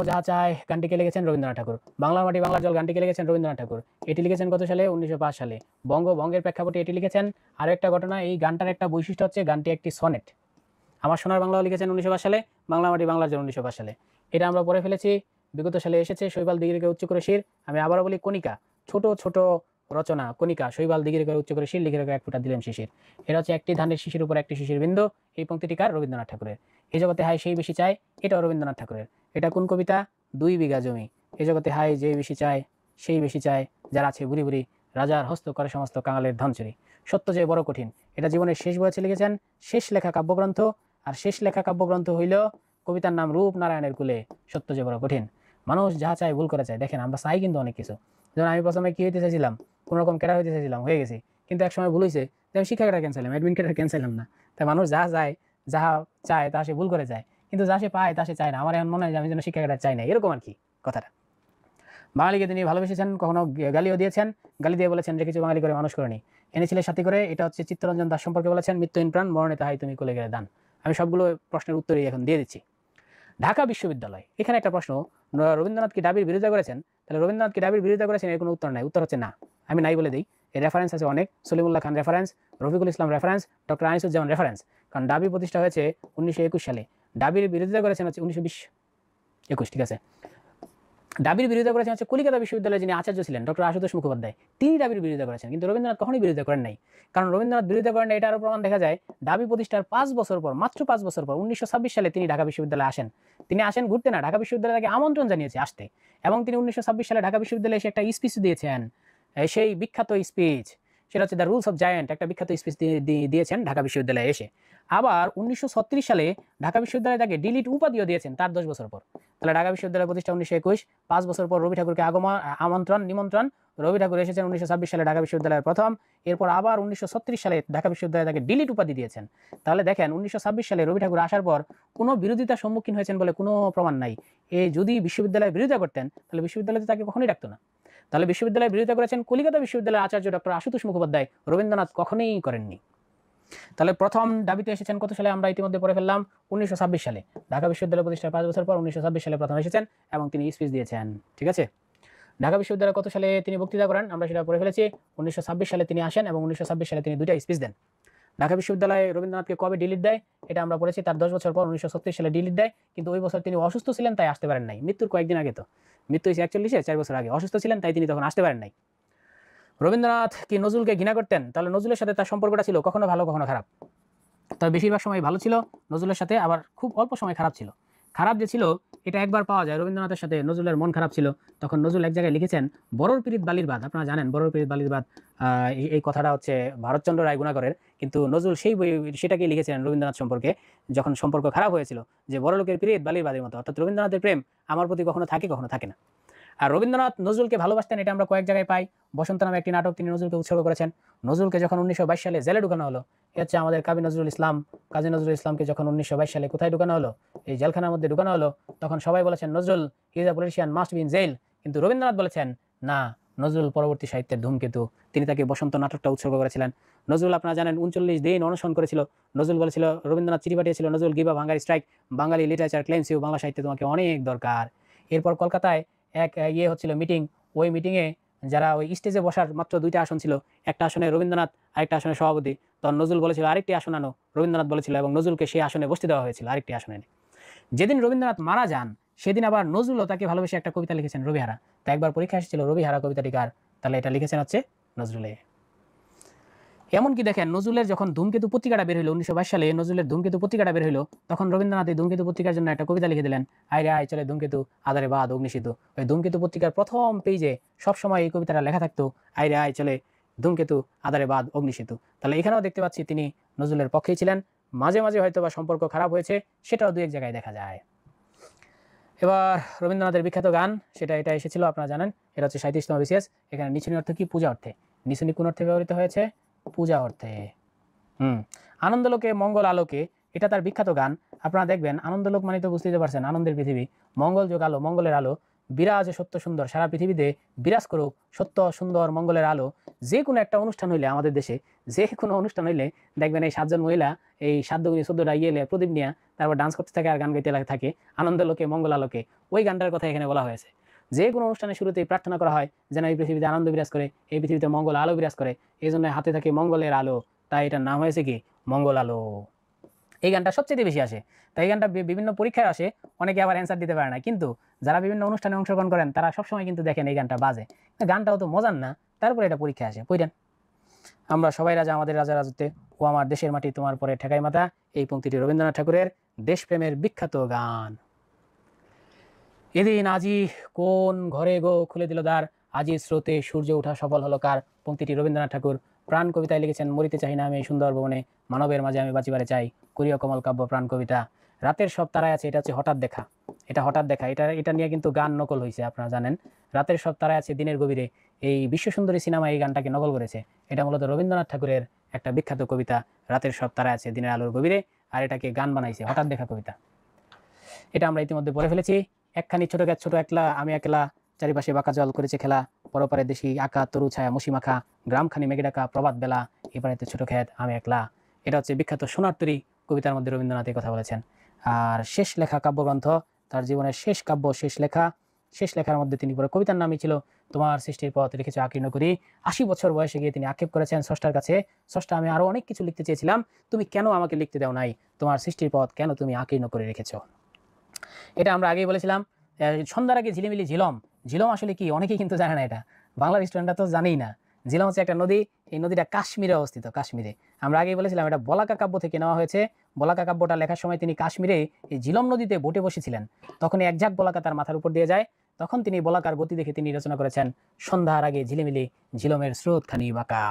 যাহা চায় গানটিকে লিখেছেন রবীন্দ্রনাথ ঠাকুর। বাংলার মাটি বাংলার জল গানটিকে লিখেছেন রবীন্দ্রনাথ ঠাকুর। এটি লিখেছেন কত সালে? 1905 সালে। বঙ্গের প্রেক্ষাপটে এটি লিখেছেন। আরও একটা ঘটনা, এই গানটার একটা বৈশিষ্ট্য হচ্ছে গানটি একটি সনেট। আমার সোনার বাংলাও লিখেছেন 1905 সালে, বাংলা মাটি বাংলার জল 1905 সালে। এটা আমরা পড়ে ফেলেছি, বিগত সালে এসেছে। শৈবাল দিগিরকে উচ্চ করে শির, আমি আবারও বলি কণিকা, ছোট ছোট রচনা কণিকা, শৈবাল দিগিরকে উচ্চ করে শির, লিখে রেখে এক ফোঁটা দিলেন শিশির। এটা হচ্ছে একটি ধানের শিশির উপর একটি শিশির বিন্দু। এই পংক্তিটিকার রবীন্দ্রনাথ ঠাকুরের। এই জগতে হাই সেই বেশি চায়, এটাও রবীন্দ্রনাথ ঠাকুরের। এটা কোন কবিতা? 2 বিঘা জমি। এই জগতে হাই যে বেশি চায় সেই বেশি চায়, যার আছে বুড়ি বুড়ি, রাজার হস্ত করে সমস্ত কাঙালের ধন চুরি। সত্য যে বড় কঠিন, এটা জীবনের শেষ বয়সে লিখেছেন। শেষ লেখা কাব্যগ্রন্থ, আর শেষ লেখা কাব্যগ্রন্থ হইল কবিতার নাম রূপ নারায়ণের কুলে। সত্য যে বড় কঠিন, মানুষ যাহা চায় ভুল করে চায়। দেখেন আমরা চাই কিন্তু অনেক কিছু। যেমন আমি প্রথমে কি হইতে চাইছিলাম, কোনো রকম ক্যাডার হইতে চাইছিলাম, হয়ে গেছি। কিন্তু এক সময় ভুল হয়েছে, যে আমি শিক্ষা ক্যাডার ক্যান্সেলাম, অ্যাডমিন ক্যাডার ক্যান্সেলাম না। তাই মানুষ যাহা চায়, যাহা চায় তা সে ভুল করে যায়, কিন্তু যা সে পায় তা সে চায় না। আমার এখন মনে হয় যে আমি যেন শিক্ষা ক্যাডার চাই না, এরকম আর কি কথাটা। বাঙালিকে তিনি ভালোবেসেছেন, কখনো গালিও দিয়েছেন। গালি দিয়ে বলেছেন যে কিছু বাঙালি করে মানুষ করেনি, এনেছিলে সাথী করে। এটা হচ্ছে চিত্তরঞ্জন দাস সম্পর্কে বলেছেন, মৃত্যুহীন প্রাণ মরণে তাহাই তুমি কোলে গেলে দান। আমি সবগুলো প্রশ্নের উত্তরই এখন দিয়ে দিচ্ছি। ঢাকা বিশ্ববিদ্যালয়, এখানে একটা প্রশ্ন, রবীন্দ্রনাথ কি দাবির বিরোধিতা করেছেন? তাহলে রবীন্দ্রনাথ কি দাবির বিরোধিতা করেছেন, এর কোনো উত্তর নাই। উত্তর হচ্ছে না। আমি নাই বলে দিই। এর রেফারেন্স আছে অনেক। সলিমুল্লাহ খান reference, Rafiqul Islam reference, doctor Anisuzzaman reference. কারণ দাবি প্রতিষ্ঠা হয়েছে 1921 সালে। দাবির বিরোধিতা করেছেন হচ্ছে 1920-21, ঠিক আছে। দাবির বিরোধিতা করেছেন হচ্ছে কলিকাতা বিশ্ববিদ্যালয়ে যিনি আচার্য ছিলেন, ডক্টর আশুতোষ মুখোপাধ্যায়। তিনি দাবির বিরোধিতা করেছেন, কিন্তু রবীন্দ্রনাথ কখনোই বিরোধিতা করেন নাই। কারণ রবীন্দ্রনাথ বিরোধিতা করেন না, এটা আরও প্রমাণ দেখা যায় দাবি প্রতিষ্ঠার 5 বছর পর, মাত্র 5 বছর পর 1926 সালে তিনি ঢাকা বিশ্ববিদ্যালয়ে আসেন। তিনি আসেন ঘুরতে না, ঢাকা বিশ্ববিদ্যালয় তাকে আমন্ত্রণ জানিয়েছে আসতে। এবং তিনি 1926 সালে ঢাকা বিশ্ববিদ্যালয়ে এসে একটা স্পিচ দিয়েছেন। সেই বিখ্যাত স্পিচ, সেটা হচ্ছে দ্য রুলস অফ জায়ান্ট, একটা বিখ্যাত স্পিচ দিয়েছেন ঢাকা বিশ্ববিদ্যালয়ে এসে। আবার 1936 সালে ঢাকা বিশ্ববিদ্যালয় তাকে ডিলিট উপাধিও দিয়েছেন তার 10 বছর পর। তাহলে ঢাকা বিশ্ববিদ্যালয় প্রতিষ্ঠা 1921, 5 বছর পর রবি ঠাকুরকে নিমন্ত্রণ। রবি ঠাকুর এসেছেন 1926 সালে ঢাকা বিশ্ববিদ্যালয়ের প্রথম। এরপর আবার 1936 সালে ঢাকা বিশ্ববিদ্যালয় তাকে ডিলিট উপাধি দিয়েছেন। তাহলে দেখেন 1926 সালে রবি ঠাকুর আসার পর কোনো বিরোধিতার সম্মুখীন হয়েছেন বলে কোনো প্রমাণ নাই। যদি বিশ্ববিদ্যালয়ের বিরোধিতা করতেন তাহলে বিশ্ববিদ্যালয়তে তাকে কখনোই ডাকতো না। তাহলে বিশ্ববিদ্যালয়ের বিরোধিতা করেছেন কলিকাতা বিশ্ববিদ্যালয়ের আচার্য ডক্টর আশুতোষ মুখোপাধ্যায়, রবীন্দ্রনাথ কখনোই করেননি। তাহলে প্রথম দাবিতে এসেছেন কত সালে? আমরা ইতিমধ্যে পড়ে ফেললাম 1926 সালে। ঢাকা বিশ্ববিদ্যালয় প্রতিষ্ঠার 5 বছর পর 1926 সালে প্রথম এসেছেন এবং তিনি স্পিচ দিয়েছেন, ঠিক আছে। ঢাকা বিশ্ববিদ্যালয়ে কত সালে তিনি বক্তৃতা করেন আমরা সেটা পড়ে ফেলেছি। 1926 সালে তিনি আসেন এবং 1926 সালে তিনি 2টা স্পিচ দেন। ঢাকা বিশ্ববিদ্যালয়ে রবীন্দ্রনাথকে কবে ডিলিট দেয় এটা আমরা পড়েছি, তার 10 বছর পর 1936 সালে ডিলিট দেয়। কিন্তু ওই বছর তিনি অসুস্থ ছিলেন, তাই আসতে পারেন নাই। মৃত্যুর কয়েকদিন আগে, তো মৃত্যু হয়েছে 41-এ, 4 বছর আগে। অসুস্থ ছিলেন তাই তিনি তখন আসতে পারেন নাই। রবীন্দ্রনাথ কি নজরুলকে ঘৃণা করতেন? তাহলে নজরুলের সাথে তার সম্পর্কটা ছিল কখনো ভালো কখনো খারাপ। তবে বেশিরভাগ সময় ভালো ছিল নজরুলের সাথে, আবার খুব অল্প সময় খারাপ ছিল। খারাপ যে ছিল এটা একবার পাওয়া যায়, রবীন্দ্রনাথের সাথে নজরুলের মন খারাপ ছিল। তখন নজরুল এক জায়গায় লিখেছেন বড়র পীড়িত বালির বাদ। আপনারা জানেন বড়র পীড়িত বালির বাদ, এই কথাটা হচ্ছে ভারতচন্দ্র রায় গুণাকরের। কিন্তু নজরুল সেই বই সেটাকেই লিখেছিলেন রবীন্দ্রনাথ সম্পর্কে, যখন সম্পর্ক খারাপ হয়েছিল, যে বড় লোকের পীড়িত বালির বাদের মতো। অর্থাৎ রবীন্দ্রনাথের প্রেম আমার প্রতি কখনো থাকে কখনো থাকে না। আর রবীন্দ্রনাথ নজরুলকে ভালোবাসতেন, এটা আমরা কয়েক জায়গায় পাই। বসন্ত নামে একটি নাটক তিনি নজরুলকে উৎসর্গ করেছেন। নজরুলকে যখন 1922 সালে জেলে ঢুকানো হলো, এ হচ্ছে আমাদের কাজী নজরুল ইসলামকে যখন 1922 সালে কোথায় ঢুকানো হলো? এই জেলখানার মধ্যে ঢুকানো হলো। তখন সবাই বলেছেন Nazrul is a politician, must be in jail. কিন্তু রবীন্দ্রনাথ বলেছেন না, নজরুল পরবর্তী সাহিত্যের ধূমকেতু। তিনি তাকে বসন্ত নাটকটা উৎসর্গ করেছিলেন। নজরুল আপনারা জানেন 39 দিন অনশন করেছিল। নজরুল বলেছিল, রবীন্দ্রনাথ চিঠি পাঠিয়েছিল, Nazrul give up hunger strike, Bengali literature claims you, Bangla সাহিত্যে তোমাকে অনেক দরকার। এরপর কলকাতায় এক হচ্ছিল মিটিং। ওই মিটিংয়ে যারা ওই স্টেজে বসার মাত্র 2টা আসন ছিল, একটা আসনে রবীন্দ্রনাথ, আরেকটা আসনে সভাপতি। তখন নজরুল বলেছিল আরেকটি আসন আনো, রবীন্দ্রনাথ বলেছিল, এবং নজরুলকে সেই আসনে বসতে দেওয়া হয়েছিল আরেকটি আসনে। যেদিন রবীন্দ্রনাথ মারা যান সেদিন আবার নজরুলও তাকে ভালোবেসে একটা কবিতা লিখেছেন, রবিহারা। তা একবার পরীক্ষা এসেছিল রবিহারা কবিতাটি কার? তাহলে এটা লিখেছেন হচ্ছে নজরুলে। এমনকি দেখেন নজরুলের যখন ধূমকেতু পত্রিকাটা বের হইলো 1922 সালে, নজরুলের ধূমকেতু পত্রিকাটা বের হইলো, তখন রবীন্দ্রনাথ এই ধূমকেতু পত্রিকার জন্য একটা কবিতা লিখে দিলেন, আয় আয় চলে ধূমকেতু আধারে বাদ অগ্নিশিতু। ওই ধূমকেতু পত্রিকার প্রথম পেজে সবসময় এই কবিতাটা লেখা থাকতো, আয় চলে ধূমকেতু আধারে বাদ অগ্নিশিতু। তাহলে এখানেও দেখতে পাচ্ছি তিনি নজরুলের পক্ষেই ছিলেন। মাঝে মাঝে হয়তো বা সম্পর্ক খারাপ হয়েছে, সেটাও 2-1 জায়গায় দেখা যায়। এবার রবীন্দ্রনাথের বিখ্যাত গান, এটা এসেছিল আপনারা জানেন। এটা হচ্ছে 37তম বিসিএস। এখানে নিচুনি অর্থ কি? পূজা অর্থে। নিচুনি কোন অর্থে ব্যবহৃত হয়েছে? পূজা অর্থে। আনন্দলোকে মঙ্গল আলোকে, এটা তার বিখ্যাত গান। আপনারা দেখবেন আনন্দলোক মানে তো বুঝতেই পারছেন আনন্দের পৃথিবী। মঙ্গল যোগ আলো, মঙ্গলের আলো। বিরাজ সত্য সুন্দর, সারা পৃথিবীতে বিরাজ করুক সত্য সুন্দর মঙ্গলের আলো। যে কোনো একটা অনুষ্ঠান হইলে আমাদের দেশে, যে কোনো অনুষ্ঠান হইলে দেখবেন এই 7 জন মহিলা এই 7 দুগুণে 14টা ইয়েলে প্রদীপ নিয়ে তারপর ডান্স করতে থাকে আর গান গাইতে থাকে আনন্দ লোকে মঙ্গল আলোকে। ওই গানটার কথা এখানে বলা হয়েছে। যে কোনো অনুষ্ঠানের শুরুতেই প্রার্থনা করা হয় যেন এই পৃথিবীতে আনন্দ বিরাজ করে, এই পৃথিবীতে মঙ্গল আলো বিরাজ করে, এই জন্য হাতে থাকে মঙ্গলের আলো, তাই এটার নাম হয়েছে কি মঙ্গল আলো। এই গানটা সবচেয়ে বেশি আসে, তাই এই গানটা বিভিন্ন পরীক্ষায় আসে, অনেকে আবার অ্যান্সার দিতে পারে না, কিন্তু যারা বিভিন্ন অনুষ্ঠানে অংশগ্রহণ করেন তারা সবসময় কিন্তু দেখেন এই গানটা বাজে। গানটাও তো মজার না, তারপরে এটা পরীক্ষায় আসে। পড়েন, আমরা সবাই রাজা আমাদের রাজা রাজত্বে, ও আমার দেশের মাটি তোমার পরে ঠেকাই মাথা, এই পংক্তিটি রবীন্দ্রনাথ ঠাকুরের দেশপ্রেমের বিখ্যাত গান। এদিন আজি কোন ঘরে গো খুলে দিল দ্বার, আজি স্রোতে সূর্য ওঠা সফল হলো কার। পংক্তিটি রবীন্দ্রনাথ ঠাকুর প্রাণ কবিতায় লিখেছেন। মরিতে চাই না আমি এই সুন্দর ভবনে, মানবের মাঝে আমি বাঁচিবারে চাই, করিও কমল কাব্য প্রাণ কবিতা। রাতের সব তারায় আছে, এটা হচ্ছে হঠাৎ দেখা, এটা হঠাৎ দেখা, এটা নিয়ে কিন্তু গান নকল হয়েছে, আপনারা জানেন। রাতের সব তারায় আছে দিনের গভীরে, এই বিশ্বসুন্দরী সিনেমা এই গানটাকে নকল করেছে। এটা মূলত রবীন্দ্রনাথ ঠাকুরের একটা বিখ্যাত কবিতা, রাতের সব তারায় আছে দিনের আলোর গভীরে, আর এটাকে গান বানাইছে হঠাৎ দেখা কবিতা। এটা আমরা ইতিমধ্যে পড়ে ফেলেছি। একখানি ছোট গাছ ছোট একলা, আমি একলা, চারিপাশে বাঁকা জল করেছে খেলা, পরপারে দেশি আঁকা তরু ছায়া মুশি মাখা, গ্রামখানি মেঘে ডাকা প্রভাত বেলা, এপারেতে ছোট খেত আমি একলা। এটা হচ্ছে বিখ্যাত সোনার তরী কবিতার মধ্যে রবীন্দ্রনাথ এই কথা বলেছেন। আর শেষ লেখা কাব্যগ্রন্থ, তার জীবনের শেষ কাব্য শেষ লেখার মধ্যে তিনি পরে কবিতার নামই ছিল তোমার সৃষ্টির পথ লিখেছে আকীর্ণ করি। 80 বছর বয়সে গিয়ে তিনি আক্ষেপ করেছেন স্রষ্টার কাছে, স্রষ্টা আমি আরো অনেক কিছু লিখতে চেয়েছিলাম, তুমি কেন আমাকে লিখতে দাও নাই, তোমার সৃষ্টির পথ কেন তুমি আকীর্ণ করে রেখেছ। এটা আমরা আগেই বলেছিলাম। সন্ধ্যার আগে ঝিলিমিলি ঝিলম, ঝিলম আসলে কি অনেকেই কিন্তু জানে না, এটা বাংলার স্টুডেন্টরা তো জানেই না। ঝিলম হচ্ছে একটা নদী, এই নদীটা কাশ্মীরে অবস্থিত, কাশ্মীরে। আমরা আগেই বলেছিলাম এটা বলাকা কাব্য থেকে নেওয়া হয়েছে। বলাকা কাব্যটা লেখার সময় তিনি কাশ্মীরে এই ঝিলম নদীতে বোটে বসেছিলেন, তখন এক ঝাঁক বলাকা তার মাথার উপর দিয়ে যায়, তখন তিনি বলাকার গতি দেখে তিনি রচনা করেছেন সন্ধ্যার আগে ঝিলিমিলি ঝিলমের স্রোতখানি বাঁকা।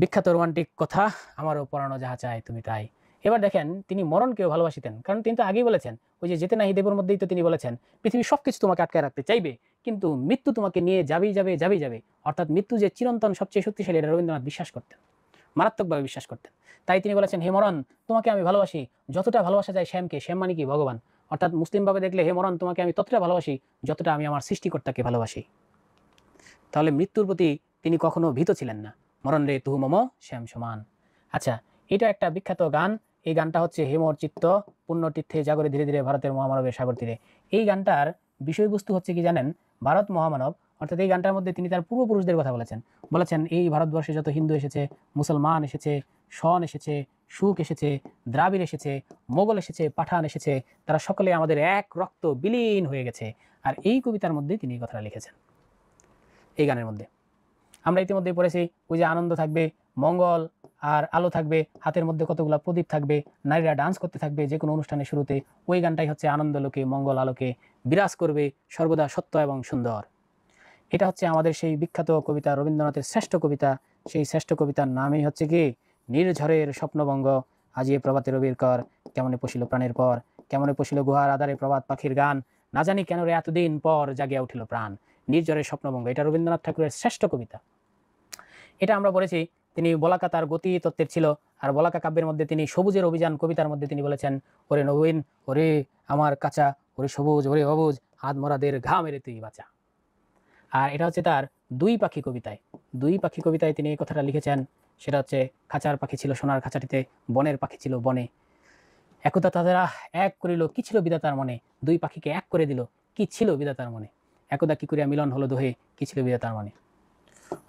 বিখ্যাত রোমান্টিক কথা, আমারও পরানো যাহা চায় তুমি তাই। এবার দেখেন তিনি মরণকেও ভালোবাসিতেন, কারণ তিনি তো আগেই বলেছেন, ওই যে যেতে নাহি দেবর মধ্যেই তো তিনি বলেছেন পৃথিবী সবকিছু তোমাকে আটকায় রাখতে চাইবে, কিন্তু মৃত্যু তোমাকে নিয়ে যাবেই যাবে যাবেই যাবে। অর্থাৎ মৃত্যু যে চিরন্তন সবচেয়ে শক্তিশালী, এটা রবীন্দ্রনাথ বিশ্বাস করতেন, মারাত্মকভাবে বিশ্বাস করতেন। তাই তিনি বলেছেন হে মরণ তোমাকে আমি ভালোবাসি যতটা ভালোবাসা যায় শ্যামকে, শ্যাম মানে কি ভগবান, অর্থাৎ মুসলিমভাবে দেখলে হে মরণ তোমাকে আমি ততটা ভালোবাসি যতটা আমি আমার সৃষ্টিকর্তাকে ভালোবাসি। তাহলে মৃত্যুর প্রতি তিনি কখনো ভীত ছিলেন না। মরণ রে তুহু মম শ্যাম সমান। আচ্ছা, এটা একটা বিখ্যাত গান। এই গানটা হচ্ছে হেমর চিত্ত পুণ্যতীর্থে জাগরে ধীরে ধীরে ভারতের মহামানবের সাগর তীরে। এই গানটার বিষয়বস্তু হচ্ছে কি জানেন, ভারত মহামানব, অর্থাৎ এই গানটার মধ্যে তিনি তার পূর্বপুরুষদের কথা বলেছেন এই ভারতবর্ষে যত হিন্দু এসেছে, মুসলমান এসেছে, শন এসেছে, সুখ এসেছে, দ্রাবিড় এসেছে, মোগল এসেছে, পাঠান এসেছে, তারা সকলে আমাদের এক রক্ত বিলীন হয়ে গেছে। আর এই কবিতার মধ্যে তিনি এই কথাটা লিখেছেন। এই গানের মধ্যে আমরা ইতিমধ্যেই পড়েছি, ওই যে আনন্দ থাকবে, মঙ্গল আর আলো থাকবে, হাতের মধ্যে কতগুলো প্রদীপ থাকবে, নারীরা ডান্স করতে থাকবে যে কোনো অনুষ্ঠানের শুরুতে। ওই গানটাই হচ্ছে আনন্দ লোকে মঙ্গল আলোকে বিরাজ করবে সর্বদা সত্য এবং সুন্দর। এটা হচ্ছে আমাদের সেই বিখ্যাত কবিতা, রবীন্দ্রনাথের শ্রেষ্ঠ কবিতা। সেই শ্রেষ্ঠ কবিতার নামই হচ্ছে কি নির্ঝরের স্বপ্নভঙ্গ, আজিয়ে প্রভাতে রবির কর, কেমনে পশিল প্রাণের পর, কেমনে পশিল গুহার আধারে প্রভাত পাখির গান, না জানি কেন রে এতদিন পর জাগিয়া উঠিল প্রাণ। নির্ঝরের স্বপ্নভঙ্গ, এটা রবীন্দ্রনাথ ঠাকুরের শ্রেষ্ঠ কবিতা। এটা আমরা বলেছি তিনি বলাকা তার গতি তত্ত্বের ছিল, আর বলাকা কাব্যের মধ্যে তিনি সবুজের অভিযান কবিতার মধ্যে তিনি বলেছেন ওরে নবীন ওরে আমার কাঁচা, ওরে সবুজ ওরে অবুজ, হাত মরাদের ঘা মেরে তুই বাঁচা। আর এটা হচ্ছে তার দুই পাখি কবিতায় তিনি এই কথাটা লিখেছেন। সেটা হচ্ছে খাঁচার পাখি ছিল সোনার খাঁচাটিতে, বনের পাখি ছিল বনে, একতা তাদেরা এক করিল কি ছিল বিধাতার মনে, দুই পাখিকে এক করে দিল কি ছিল বিধাতার মনে, একদা কি করিয়া মিলন হলো দোহে কি ছিল বিধাতার মনে।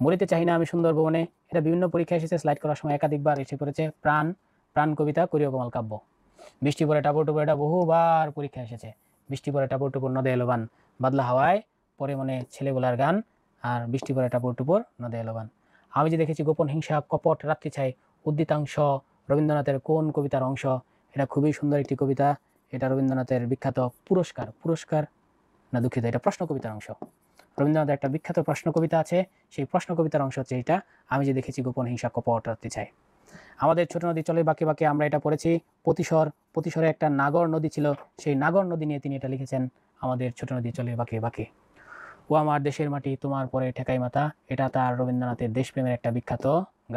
মরিতে চাই না আমি সুন্দর ভবনে, এটা বিভিন্ন পরীক্ষায় এসেছে, স্লাইড করার সময় একাধিকবার এসে পড়েছে। প্রাণ কবিতা করিও কমল কাব্য। বৃষ্টি পরে টাপুর টুপুর, এটা বহুবার পরীক্ষা এসেছে। বৃষ্টি পরে টাপুর টুপুর নদে এলোবান, বাদলা হাওয়ায় পরে মনে ছেলেগুলার গান, আর বৃষ্টি পরে টাপুর টুপুর নদে এলোবান। আমি যে দেখেছি গোপন হিংসা কপট রাত্রি ছাই, উদ্দিতাংশ রবীন্দ্রনাথের কোন কবিতার অংশ। এটা খুবই সুন্দর একটি কবিতা। এটা রবীন্দ্রনাথের বিখ্যাত পুরস্কার না দুঃখিত, এটা প্রশ্ন কবিতার অংশ। রবীন্দ্রনাথের একটা বিখ্যাত প্রশ্ন কবিতা আছে, সেই প্রশ্ন কবিতার অংশ হচ্ছে এটা, আমি যে দেখেছি গোপন হিংসা কপট রাত্রি ছাই। আমাদের ছোট নদী চলে বাঁকে বাঁকে, আমরা এটা পড়েছি। প্রতিশরে একটা নাগর নদী ছিল, সেই নাগর নদী নিয়ে তিনি এটা লিখেছেন, আমাদের ছোট নদী চলে বাঁকে বাঁকে। ও আমার দেশের মাটি তোমার পরে ঠেকাই মাথা, এটা তার রবীন্দ্রনাথের দেশপ্রেমের একটা বিখ্যাত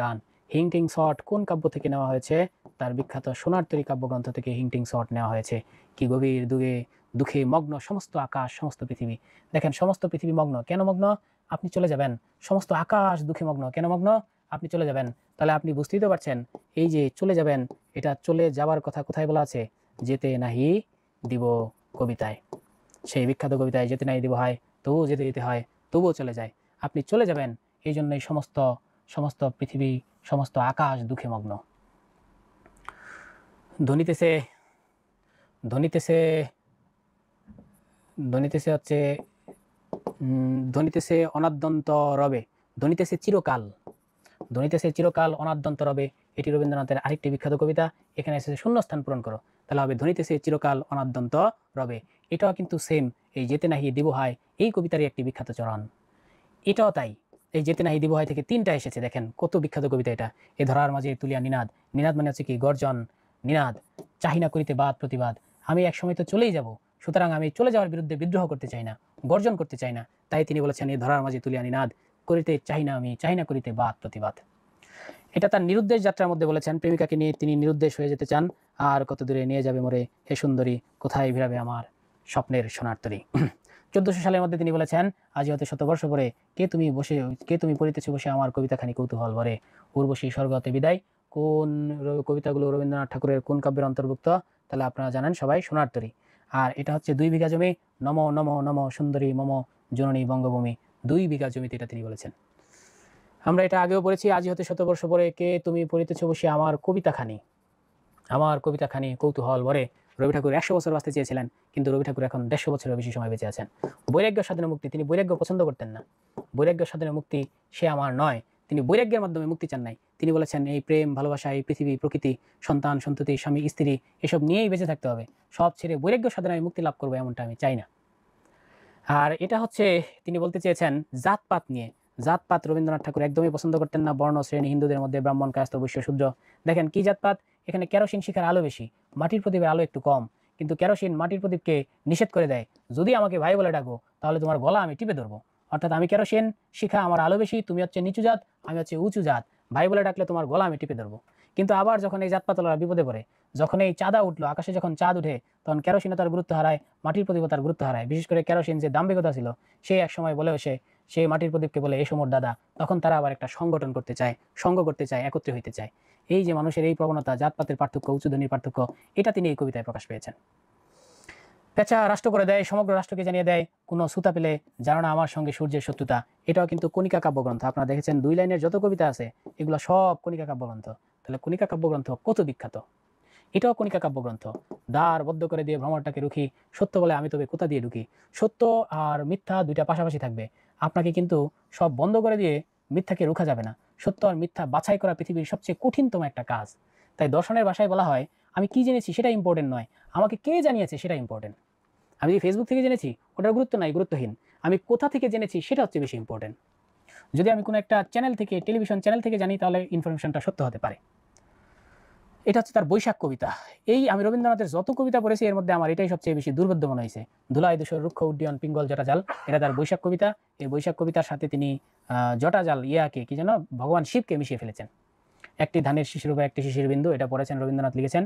গান। হিংটিং শট কোন কাব্য থেকে নেওয়া হয়েছে, তার বিখ্যাত সোনার তরী কাব্যগ্রন্থ থেকে হিংটিং শট নেওয়া হয়েছে। কি গভীর দুগে দুঃখে মগ্ন সমস্ত আকাশ সমস্ত পৃথিবী। দেখেন সমস্ত পৃথিবী মগ্ন, কেন মগ্ন? আপনি চলে যাবেন। সমস্ত আকাশ দুঃখে মগ্ন, কেন মগ্ন? আপনি চলে যাবেন। তাহলে আপনি বুঝতেই তো পারছেন, এই যে চলে যাবেন, এটা চলে যাওয়ার কথা কোথায় বলা আছে? যেতে নাহি দিব কবিতায়। সেই বিখ্যাত কবিতায় যেতে নাহি দিব হয়, তবুও যেতে যেতে হয়, তবুও চলে যায়। আপনি চলে যাবেন, এই জন্যই সমস্ত সমস্ত পৃথিবী সমস্ত আকাশ দুঃখে মগ্ন। ধ্বনিতেছে ধ্বনিতেছে ধ্বনিতেছে হচ্ছে ধ্বনিতেছে অনাদ্যন্ত রবে, ধ্বনিতেছে চিরকাল, ধ্বনিতেছে চিরকাল অনাদ্যন্ত রবে। এটি রবীন্দ্রনাথের আরেকটি বিখ্যাত কবিতা। এখানে এসেছে শূন্যস্থান পূরণ করো, তাহলে হবে ধ্বনিতেছে চিরকাল অনাদ্যন্ত রবে। এটাও কিন্তু সেম, এই যেতে নাহি দিব হয় এই কবিতারই একটি বিখ্যাত চরণ। এটাও তাই, এই যেতে নাহি দিব হয় থেকে 3টা এসেছে। দেখেন কত বিখ্যাত কবিতা এটা। এ ধরার মাঝে তুলিয়া নিনাদ, নিনাদ মানে হচ্ছে কি? গর্জন, নিনাদ। চাহিনা করিতে বাদ প্রতিবাদ, আমি এক সময় তো চলেই যাব, সুতরাং আমি চলে যাওয়ার বিরুদ্ধে বিদ্রোহ করতে চাই না, গর্জন করতে চাই না। তাই তিনি বলেছেন এ ধরার মাঝে তুলিয়া নিনাদ, করিতে চাই না আমি, চাই না করিতে বাদ প্রতিবাদ। এটা তার নিরুদ্দেশ যাত্রার মধ্যে বলেছেন। প্রেমিকাকে নিয়ে তিনি নিরুদ্দেশ হয়ে যেতে চান। আর কত দূরে নিয়ে যাবে মোরে হে সুন্দরী, কোথায় ভিড়াবে আমার স্বপ্নের সোনার তরী। 1400 সালের মধ্যে তিনি বলেছেন আজি হতে 100 বর্ষ পরে কে তুমি পড়িতেছ বসে আমার কবিতাখানি কৌতূহল ভরে, উর্বশী স্বর্গতে বিদায়। কোন কবিতাগুলো রবীন্দ্রনাথ ঠাকুরের কোন কাব্যের অন্তর্ভুক্ত? তাহলে আপনারা জানেন সবাই, সোনার তরী। আর এটা হচ্ছে 2 বিঘা জমি, নম নম নম সুন্দরী মম জননী বঙ্গভূমি। 2 বিঘা জমিতে এটা তিনি বলেছেন। আমরা এটা আগেও পড়েছি, আজি হতে 100 বর্ষ পরে কে তুমি পড়িতেছ বসে আমার কবিতাখানি কৌতূহল ভরে। রবি ঠাকুর 100 বছর বাঁচতে চেয়েছিলেন, কিন্তু রবি ঠাকুর এখন 150 বছরের বেশি সময় বেঁচে আছেন। বৈরাগ্য সাধনের মুক্তি, তিনি বৈরাগ্য পছন্দ করতেন না। বৈরাগ্য সাধনের মুক্তি সে আমার নয়, তিনি বৈরাগ্যের মাধ্যমে মুক্তি চান নাই। তিনি বলেছেন এই প্রেম ভালোবাসা, এই পৃথিবী প্রকৃতি, সন্তান সন্ততি, স্বামী স্ত্রী, এসব নিয়েই বেঁচে থাকতে হবে। সব ছেড়ে বৈরাগ্য সাধনে আমি মুক্তি লাভ করবো, এমনটা আমি চাই না। আর এটা হচ্ছে তিনি বলতে চেয়েছেন জাতপাত নিয়ে। জাতপাত রবীন্দ্রনাথ ঠাকুর একদমই পছন্দ করতেন না। বর্ণ শ্রেণী, হিন্দুদের মধ্যে ব্রাহ্মণ, কায়স্থ, বৈশ্য, শূদ্র। দেখেন কি জাতপাত, এখানে কেরোসিন শিখার আলো বেশি, মাটির প্রদীপের আলো একটু কম। কিন্তু কেরোসিন মাটির প্রদীপকে নিষেধ করে দেয়, যদি আমাকে ভাই বলে ডাকো তাহলে তোমার গলা আমি টিপে ধরবো। অর্থাৎ আমি কেরোসিন শিখা, আমার আলো বেশি, তুমি হচ্ছে নিচু জাত, আমি হচ্ছে উঁচু জাত, ভাই বলে ডাকলে তোমার গলা আমি টিপে ধরবো। কিন্তু আবার যখন এই জাতপাতলারা বিপদে পড়ে, যখন এই চাঁদা উঠলো, আকাশে যখন চাঁদ উঠে, তখন কেরোসিনও তার গুরুত্ব হারায়, মাটির প্রদীপও তার গুরুত্ব হারায়। বিশেষ করে কেরোসিন যে দাম্ভিকতা ছিল, সে এক সময় বলে সে মাটির প্রদীপকে বলে এসো মোর দাদা। তখন তারা আবার একটা সংগঠন করতে চায়, সঙ্গ করতে চায়, একত্রে হইতে চায়। এই যে মানুষের এই প্রবণতা, জাতপাতের পার্থক্য, উচ্চধ্বনির পার্থক্য, এটা তিনি এই কবিতায় প্রকাশ পেয়েছেন। পেঁচা রাষ্ট্র করে দেয়, সমগ্র রাষ্ট্রকে জানিয়ে দেয়, কোনো সুতা পেলে জানো না আমার সঙ্গে সূর্যের শত্রুতা। এটাও কিন্তু কণিকা কাব্যগ্রন্থ। আপনারা দেখেছেন 2 লাইনের যত কবিতা আছে এগুলো সব কণিকা কাব্যগ্রন্থ। তাহলে কণিকা কাব্যগ্রন্থ কত বিখ্যাত। এটাও কণিকা কাব্যগ্রন্থ। দ্বার বদ্ধ করে দিয়ে ভ্রমরটাকে রুখি, সত্য বলে আমি তবে কোথা দিয়ে ঢুকি। সত্য আর মিথ্যা দুইটা পাশাপাশি থাকবে, আপনাকে কিন্তু সব বন্ধ করে দিয়ে মিথ্যাকে রুখা যাবে না। সত্য আর মিথ্যা বাছাই করা পৃথিবীর সবচেয়ে কঠিনতম একটা কাজ। তাই দর্শনের ভাষায় বলা হয় আমি কি জেনেছি সেটা ইম্পর্টেন্ট নয়, আমাকে কে জানিয়েছে সেটা ইম্পর্টেন্ট। আমি যে ফেসবুক থেকে জেনেছি ওটার গুরুত্ব নাই, গুরুত্বহীন। আমি কোথা থেকে জেনেছি সেটা হচ্ছে বেশি ইম্পর্টেন্ট। যদি আমি কোনো একটা চ্যানেল থেকে, টেলিভিশন চ্যানেল থেকে জানি, তাহলে ইনফরমেশনটা সত্য হতে পারে। এটা হচ্ছে তার বৈশাখ কবিতা। এই আমি রবীন্দ্রনাথের যত কবিতা পড়েছি এর মধ্যে আমার এটাই সবচেয়ে বেশি দুর্বোধ্য মনে হয়েছে। ধুলায় ধূসর রুক্ষ উড্ডয়ন পিঙ্গল জটাজাল, এটা তার বৈশাখ কবিতা। এই বৈশাখ কবিতার সাথে তিনি জটাজাল ইয়াকে কি যেন ভগবান শিবকে মিশিয়ে ফেলেছেন। একটি ধানের শিশির উপর একটি শিশির বিন্দু, এটা পড়েছেন রবীন্দ্রনাথ লিখেছেন।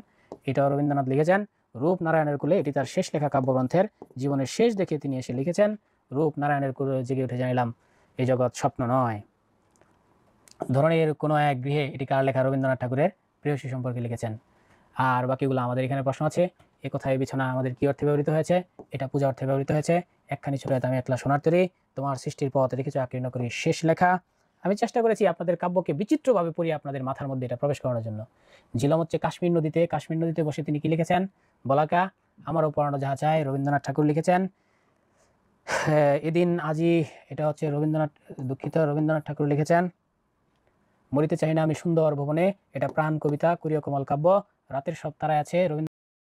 এটাও রবীন্দ্রনাথ লিখেছেন। রূপ নারায়ণের কুলে, এটি তার শেষ লেখা কাব্যগ্রন্থের জীবনের শেষ দেখে তিনি এসে লিখেছেন রূপ নারায়ণের কুলে জেগে উঠে জানিলাম এই জগৎ স্বপ্ন নয়। ধরনের কোনো এক গৃহে, এটি কার লেখা? রবীন্দ্রনাথ ঠাকুরের প্রেয়সী সম্পর্কে লিখেছেন। আর বাকিগুলো আমাদের এখানে প্রশ্ন আছে। এ কথায় বিছানা আমাদের কি অর্থে ব্যবহৃত হয়েছে? এটা পূজা অর্থে ব্যবহৃত হয়েছে। একখানি ছোট আমি একলা সোনার তরী, তোমার সৃষ্টির পথ রেখেছো আকীর্ণ করি শেষ লেখা। আমি চেষ্টা করেছি আপনাদের কাব্যকে বিচিত্রভাবে পড়িয়ে আপনাদের মাথার মধ্যে এটা প্রবেশ করানোর জন্য। ঝিলম হচ্ছে কাশ্মীর নদীতে বসে তিনি কি লিখেছেন? বলাকা আমারও পড়ানো যাহা চায়, রবীন্দ্রনাথ ঠাকুর লিখেছেন। এদিন আজি, এটা হচ্ছে রবীন্দ্রনাথ ঠাকুর লিখেছেন। মরিতে চাই না আমি সুন্দর ভুবনে, এটা প্রাণ কবিতা, কুরিয় কোমল কাব্য। রাতের সব তারায় আছে, রবীন্দ্র